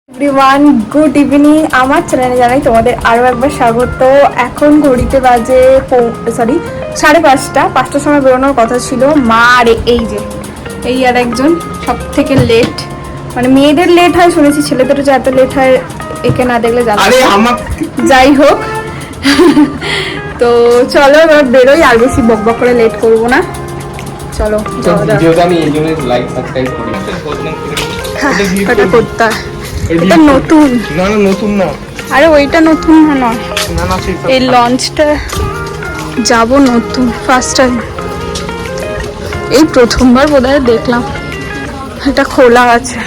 Everyone, good evening. আমার চ্যানেলে জানাই তোমাদের আরও একবার স্বাগত। এখন ঘড়িতে বাজে 5:30। 5টার সময় বেরোনোর কথা ছিল। মা আর এই আর একজন সব থেকে লেট, মানে মেয়েদের লেট হয় শুনেছি, ছেলেদেরও যে এত লেট হয় একে না দেখলে জানা। যাই হোক, তো চলো এবার বেরোই, আর বেশি বকবক করে লেট করবো না। চলো করতে এটা নতুন নতুন না, আরে ওইটা নতুন নয়, এই লঞ্চটা যাব নতুন, ফার্স্ট টাইম, এই প্রথমবার বোধহয় দেখলাম এটা খোলা আছে।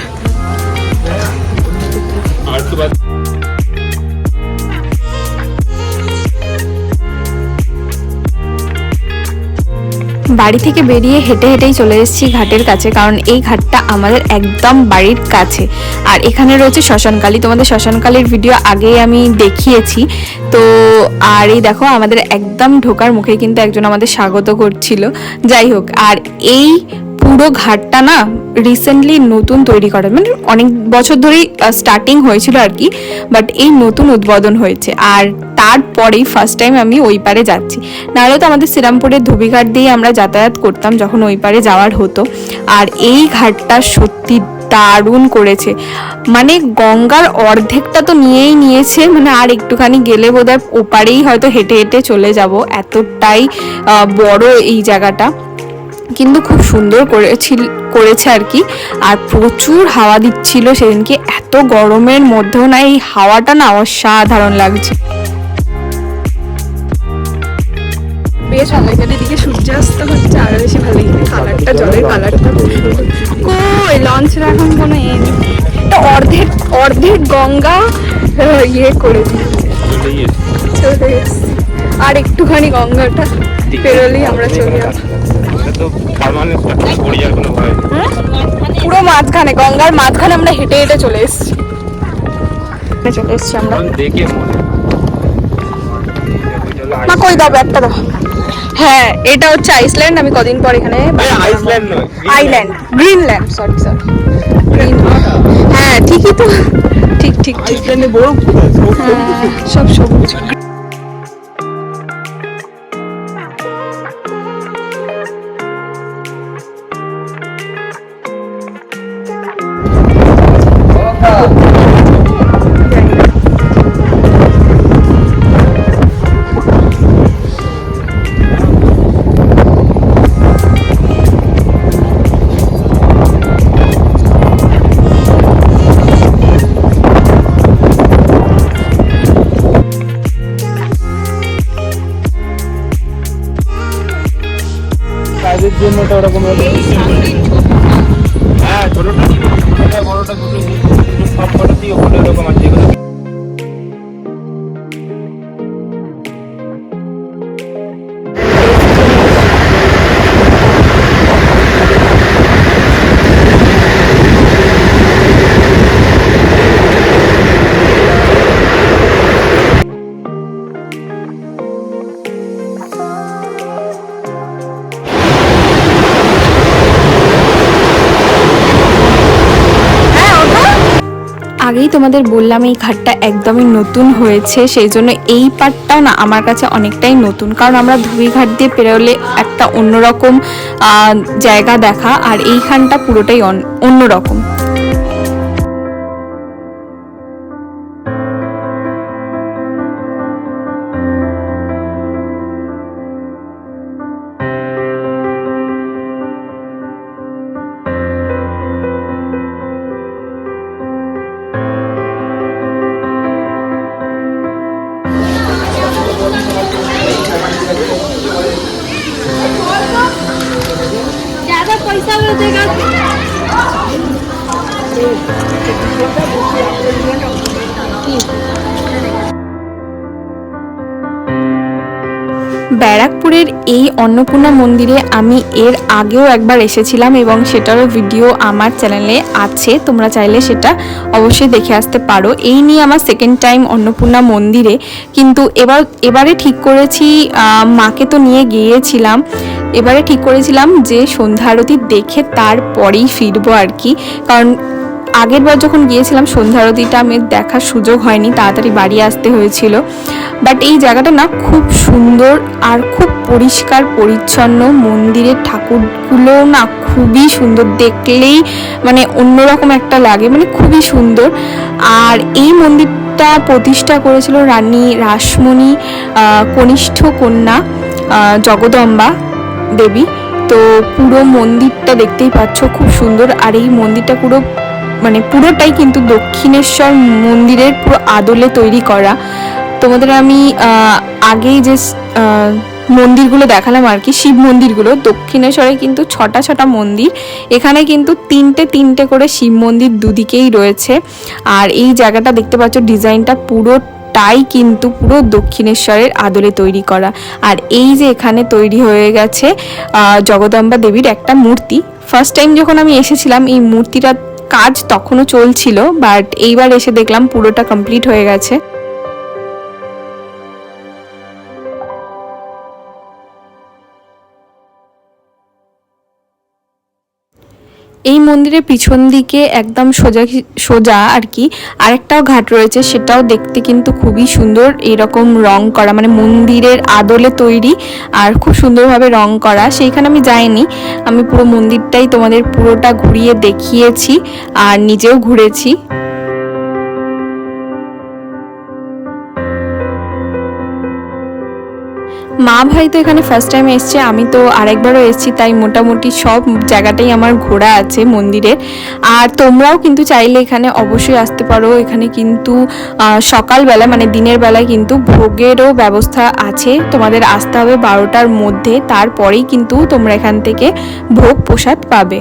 বাড়ি থেকে বেরিয়ে হেঁটে হেঁটেই চলে এসেছি ঘাটের কাছে, কারণ এই ঘাটটা আমাদের একদম বাড়ির কাছে। আর এখানে রয়েছে শ্মশানকালী, তোমাদের শ্মশানকালীর ভিডিও আগেই আমি দেখিয়েছি। তো আর এই দেখো আমাদের একদম ঢোকার মুখে কিন্তু একজন আমাদের স্বাগত করছিল। যাই হোক, আর এই পুরো ঘাটটা না রিসেন্টলি নতুন তৈরি করা, মানে অনেক বছর ধরেই স্টার্টিং হয়েছিল আর কি, বাট এই নতুন উদ্বোধন হয়েছে। আর তারপরেই ফার্স্ট টাইম আমি ওই পারে যাচ্ছি। নাহলে তো আমাদের শ্রীরামপুরের ধুবিঘাট দিয়ে আমরা যাতায়াত করতাম যখন ওই পারে যাওয়ার হতো। আর এই ঘাটটা সত্যি দারুণ করেছে, মানে গঙ্গার অর্ধেকটা তো নিয়েই নিয়েছে, মানে আর একটুখানি গেলে বোধহয় ওপারেই হয়তো হেঁটে হেঁটে চলে যাব, এতটাই বড় এই জায়গাটা। কিন্তু খুব সুন্দর করেছে আর কি। আর প্রচুর হাওয়া দিচ্ছিল সেদিনকে, এত গরমের মধ্যেও না এই হাওয়াটা না অসাধারণ লাগছে। বেশ ভালো লাগে, এদিকে সূর্যাস্ত হচ্ছে, আরো বেশি ভালো লাগে কালারটা, জলের কালারটা। কই লঞ্চের এখন কোনো অর্ধেক গঙ্গা ইয়ে করে দিয়েছে, চলে এসছি। আর একটুখানি গঙ্গাটা পেরোলেই আমরা চলে যাবো পুরো মাঝখানে, গঙ্গার মাঝখানে আমরা হেঁটে হেঁটে চলে এসছি আমরা। মা কই দাও ব্যাগটা দাও। হ্যাঁ, এটা হচ্ছে আইসল্যান্ড। আমি কদিন পর এখানে গ্রিনল্যান্ড, সরি হ্যাঁ ঠিকই তো, ঠিক সব সবুজ। কাজের জন্য তো ওরকম হ্যাঁ, ছোটটা বড়টা দুটো সব কটাতেই ওখানে এরকম আছে। আগেই তোমাদের বললাম এই ঘাটটা একদমই নতুন হয়েছে, সেই জন্য এই পার্টটাও না আমার কাছে অনেকটাই নতুন, কারণ আমরা ধুবিঘাট দিয়ে পেরোলে একটা অন্যরকম জায়গা দেখা, আর এইখানটা পুরোটাই অন্যরকম। ज़्यादा पैसा देगा ব্যারাকপুরের এই অন্নপূর্ণা মন্দিরে আমি এর আগেও একবার এসেছিলাম এবং সেটারও ভিডিও আমার চ্যানেলে আছে, তোমরা চাইলে সেটা অবশ্যই দেখে আসতে পারো। এই নিয়ে আমার সেকেন্ড টাইম অন্নপূর্ণা মন্দিরে, কিন্তু এবারে ঠিক করেছি, মাকে তো নিয়ে গিয়েছিলাম, এবারে ঠিক করেছিলাম যে সন্ধ্যা আরতি দেখে তারপরেই ফিরবো আর কি, কারণ আগের বার যখন গিয়েছিলাম সন্ধ্যা আরতিটা আমি দেখার সুযোগ হয়নি, তাড়াতাড়ি বাড়ি আসতে হয়েছিল। বাট এই জায়গাটা না খুব সুন্দর আর খুব পরিষ্কার পরিচ্ছন্ন, মন্দিরের ঠাকুরগুলো না খুবই সুন্দর, দেখলেই মানে অন্যরকম একটা লাগে, মানে খুবই সুন্দর। আর এই মন্দিরটা প্রতিষ্ঠা করেছিল রানী রাসমণি কনিষ্ঠ কন্যা জগদম্বা দেবী। তো পুরো মন্দিরটা দেখতেই পাচ্ছ খুব সুন্দর। আর এই মন্দিরটা পুরোটাই কিন্তু দক্ষিণেশ্বর মন্দিরের পুরো আদলে তৈরি করা। তোমাদের আমি আগেই যে মন্দিরগুলো দেখালাম আর কি, শিব মন্দিরগুলো, দক্ষিণেশ্বরে কিন্তু ছটা মন্দির, এখানে কিন্তু তিনটে করে শিব মন্দির দুদিকেই রয়েছে। আর এই জায়গাটা দেখতে পাচ্ছ ডিজাইনটা পুরোটাই কিন্তু পুরো দক্ষিণেশ্বরের আদলে তৈরি করা। আর এই যে এখানে তৈরি হয়ে গেছে জগদম্বা দেবীর একটা মূর্তি। ফার্স্ট টাইম যখন আমি এসেছিলাম এই মূর্তিটা কাজ তখনও চলছিল, বাট এইবার এসে দেখলাম পুরোটা কমপ্লিট হয়ে গেছে। এই মন্দিরের পিছন দিকে একদম সোজা আর কি আরেকটাও ঘাট রয়েছে, সেটাও দেখতে কিন্তু খুবই সুন্দর। এরকম রং করা, মানে মন্দিরের আদলে তৈরি আর খুব সুন্দরভাবে রং করা। সেইখানে আমি যাইনি, আমি পুরো মন্দিরটাই তোমাদের পুরোটা ঘুরিয়ে দেখিয়েছি আর নিজেও ঘুরেছি। মা ভাই তো এখানে ফার্স্ট টাইম এসছে, আমি তো আরেকবারও এসেছি, তাই মোটামুটি সব জায়গাটাই আমার ঘোরা আছে মন্দিরের। আর তোমরাও কিন্তু চাইলে এখানে অবশ্যই আসতে পারো। এখানে কিন্তু সকালবেলা মানে দিনের বেলায় কিন্তু ভোগেরও ব্যবস্থা আছে, তোমাদের আসতে হবে 12টার মধ্যে, তারপরেই কিন্তু তোমরা এখান থেকে ভোগ প্রসাদ পাবে।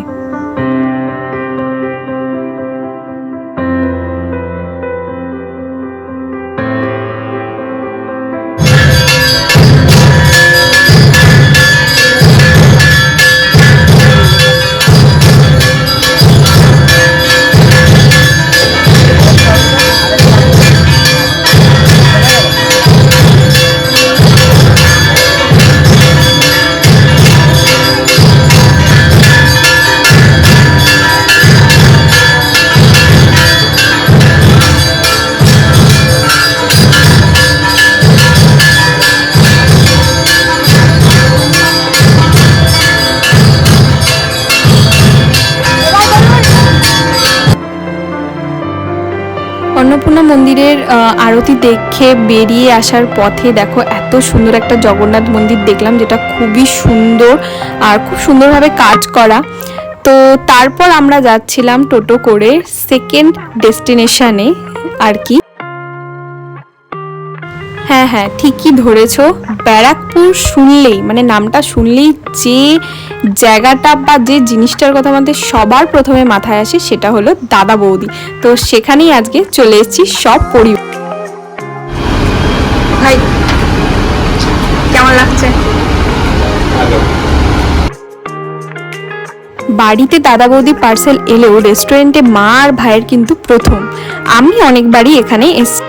অন্নপূর্ণা মন্দিরের আরতি দেখে বেরিয়ে আসার পথে দেখো এত সুন্দর একটা জগন্নাথ মন্দির দেখলাম, যেটা খুবই সুন্দর আর খুব সুন্দরভাবে কাজ করা। তো তারপর আমরা যাচ্ছিলাম টোটো করে সেকেন্ড ডেস্টিনেশনে আর কি। হ্যাঁ ঠিকই ধরেছো, ব্যারাকপুর শুনলেই মানে নামটা শুনলেই যে জায়গাটা বা যে জিনিসটার কথা আমাদের সবার প্রথমে মাথায় আসে সেটা হলো দাদা বৌদি। তো সেখানেই আজকে চলে এসেছি সব পরিবার। ভাই কেমন লাগছে? বাড়িতে দাদা বৌদি পার্সেল এলেও রেস্টুরেন্টে মা আর ভাইয়ের কিন্তু প্রথম। আমি অনেকবারই এখানে এসেছি।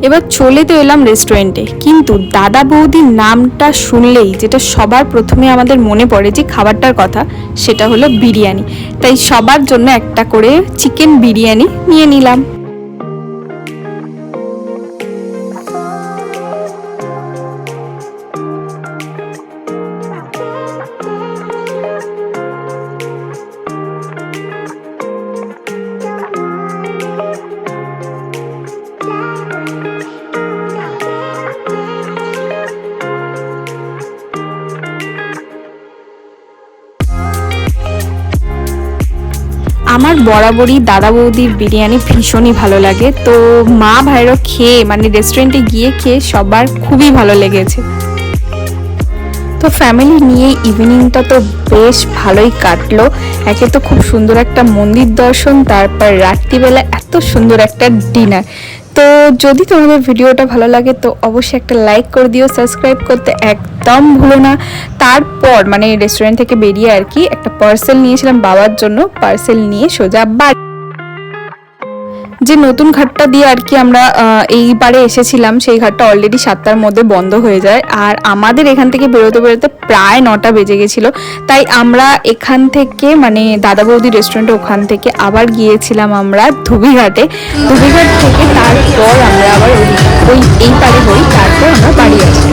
এবার চলে তো এলাম রেস্টুরেন্টে, কিন্তু দাদা বৌদির নামটা শুনলেই যেটা সবার প্রথমে আমাদের মনে পড়ে যে খাবারটার কথা, সেটা হলো বিরিয়ানি। তাই সবার জন্য একটা করে চিকেন বিরিয়ানি নিয়ে নিলাম। আমার বরাবরই দাদা বৌদির বিরিয়ানি ভীষণই ভালো লাগে। তো মা ভাইয়েরও খেয়ে মানে রেস্টুরেন্টে গিয়ে খেয়ে সবার খুবই ভালো লেগেছে। তো ফ্যামিলি নিয়ে ইভিনিংটা তো বেশ ভালোই কাটলো। একে তো খুব সুন্দর একটা মন্দির দর্শন, তারপর রাত্রিবেলা এত সুন্দর একটা ডিনার। তো যদি তোমাদের ভিডিওটা ভালো লাগে তো অবশ্যই একটা লাইক করে দিও, সাবস্ক্রাইব করতে একদম ভুলো না। তারপর মানে রেস্টুরেন্ট থেকে বেরিয়ে আর কি একটা পার্সেল নিয়েছিলাম বাবার জন্য, পার্সেল নিয়ে সোজা বাড়ি। যে নতুন ঘাটটা দিয়ে আর কি আমরা এইবারে এসেছিলাম, সেই ঘাটটা অলরেডি 7টার মধ্যে বন্ধ হয়ে যায়। আর আমাদের এখান থেকে বেরোতে বেরোতে প্রায় 9টা বেজে গেছিলো। তাই আমরা এখান থেকে মানে দাদা বৌদি রেস্টুরেন্টে ওখান থেকে আবার গিয়েছিলাম আমরা ধুবিঘাটে। ধুবিঘাট থেকে তারপর আমরা আবার এই পারে হই, তারপর আমরা বাড়ি আসি।